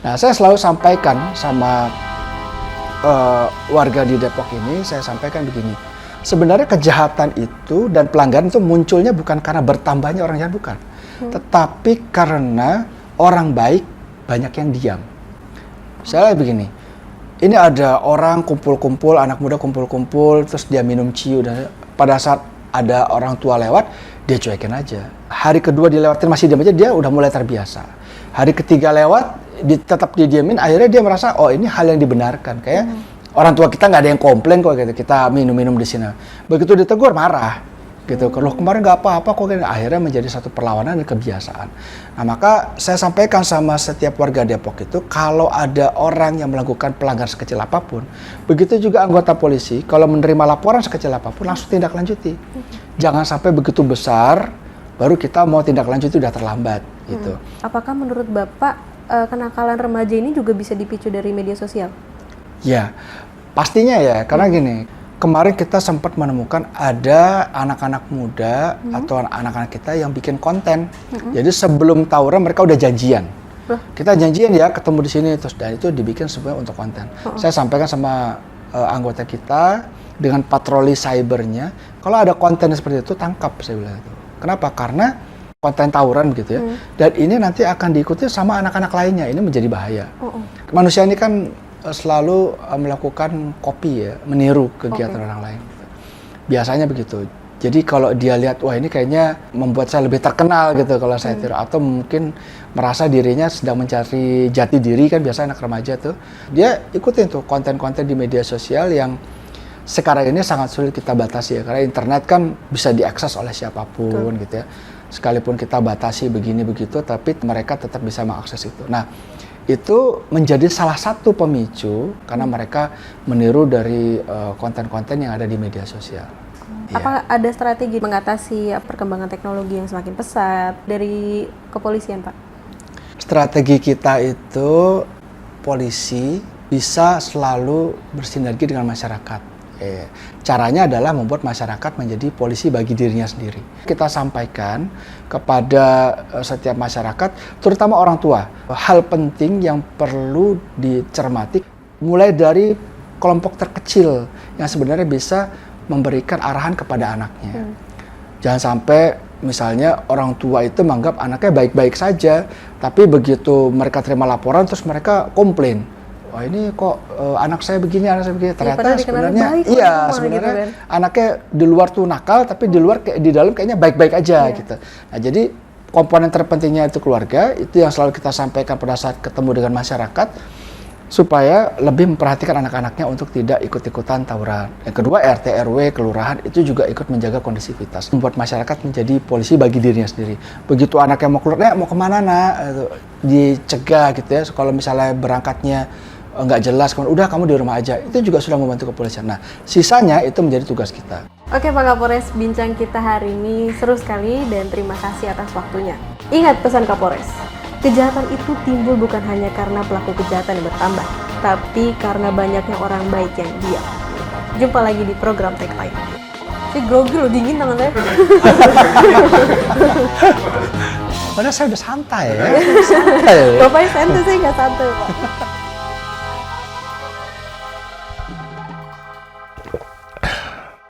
Nah, saya selalu sampaikan sama warga di Depok ini, saya sampaikan begini. Sebenarnya kejahatan itu dan pelanggaran itu munculnya bukan karena bertambahnya orang jahat, bukan. Tetapi karena orang baik banyak yang diam. Misalnya begini, ini ada orang kumpul-kumpul, anak muda kumpul-kumpul, terus dia minum ciu, dan pada saat ada orang tua lewat, dia cuekin aja. Hari kedua dilewatin masih diam aja, dia udah mulai terbiasa. Hari ketiga lewat, tetap didiamin, akhirnya dia merasa, oh ini hal yang dibenarkan. Kayak orang tua kita nggak ada yang komplain kok, gitu. Kita minum-minum di sini. Begitu ditegur, marah. Gitu, kalau kemarin nggak apa-apa kok, akhirnya menjadi satu perlawanan dan kebiasaan. Nah, maka saya sampaikan sama setiap warga Depok itu, kalau ada orang yang melakukan pelanggaran sekecil apapun, begitu juga anggota polisi, kalau menerima laporan sekecil apapun, langsung tindak lanjuti. Jangan sampai begitu besar, baru kita mau tindak lanjuti udah terlambat. Gitu. Apakah menurut Bapak, kenakalan remaja ini juga bisa dipicu dari media sosial? Ya, pastinya ya, karena gini, kemarin kita sempat menemukan ada anak-anak muda atau anak-anak kita yang bikin konten. Jadi sebelum tawuran mereka udah janjian. Kita janjian ya ketemu di sini, terus dan itu dibikin sebenarnya untuk konten. Saya sampaikan sama anggota kita dengan patroli cybernya, kalau ada konten seperti itu tangkap, saya bilang itu. Kenapa? Karena konten tawuran begitu ya. Dan ini nanti akan diikuti sama anak-anak lainnya. Ini menjadi bahaya. Manusia ini kan selalu melakukan copy ya, meniru kegiatan orang lain. Biasanya begitu. Jadi kalau dia lihat, wah ini kayaknya membuat saya lebih terkenal gitu kalau saya tiru, atau mungkin merasa dirinya sedang mencari jati diri, kan biasa anak remaja tuh, dia ikutin tuh konten-konten di media sosial yang sekarang ini sangat sulit kita batasi ya, karena internet kan bisa diakses oleh siapapun gitu ya. Sekalipun kita batasi begini begitu, tapi mereka tetap bisa mengakses itu. Nah, itu menjadi salah satu pemicu karena mereka meniru dari konten-konten yang ada di media sosial. Apa ada strategi mengatasi perkembangan teknologi yang semakin pesat dari kepolisian, Pak? Strategi kita itu, polisi bisa selalu bersinergi dengan masyarakat. Caranya adalah membuat masyarakat menjadi polisi bagi dirinya sendiri. Kita sampaikan kepada setiap masyarakat, terutama orang tua, hal penting yang perlu dicermati mulai dari kelompok terkecil yang sebenarnya bisa memberikan arahan kepada anaknya. Jangan sampai misalnya orang tua itu menganggap anaknya baik-baik saja, tapi begitu mereka terima laporan terus mereka komplain. Wah ini kok anak saya begini, ternyata sebenarnya iya sebenarnya gitu kan? Anaknya di luar tuh nakal, tapi di dalam kayaknya baik-baik aja gitu. Nah, jadi komponen terpentingnya itu keluarga, itu yang selalu kita sampaikan pada saat ketemu dengan masyarakat, supaya lebih memperhatikan anak-anaknya untuk tidak ikut-ikutan tawuran. Yang kedua, RT RW kelurahan itu juga ikut menjaga kondisivitas, membuat masyarakat menjadi polisi bagi dirinya sendiri. Begitu anaknya mau keluar, mau kemana nak, dicegah gitu ya. Kalau misalnya berangkatnya nggak jelas, udah kamu di rumah aja, itu juga sudah membantu kepolisian. Nah, sisanya itu menjadi tugas kita. Oke Pak Kapolres, bincang kita hari ini seru sekali dan terima kasih atas waktunya. Ingat pesan Kapolres, kejahatan itu timbul bukan hanya karena pelaku kejahatan yang bertambah, tapi karena banyaknya orang baik yang diam. Jumpa lagi di program Tech Live. Si grogi loh, dingin tangan saya. Padahal saya udah santai ya. Bapaknya santai, saya nggak santai Pak.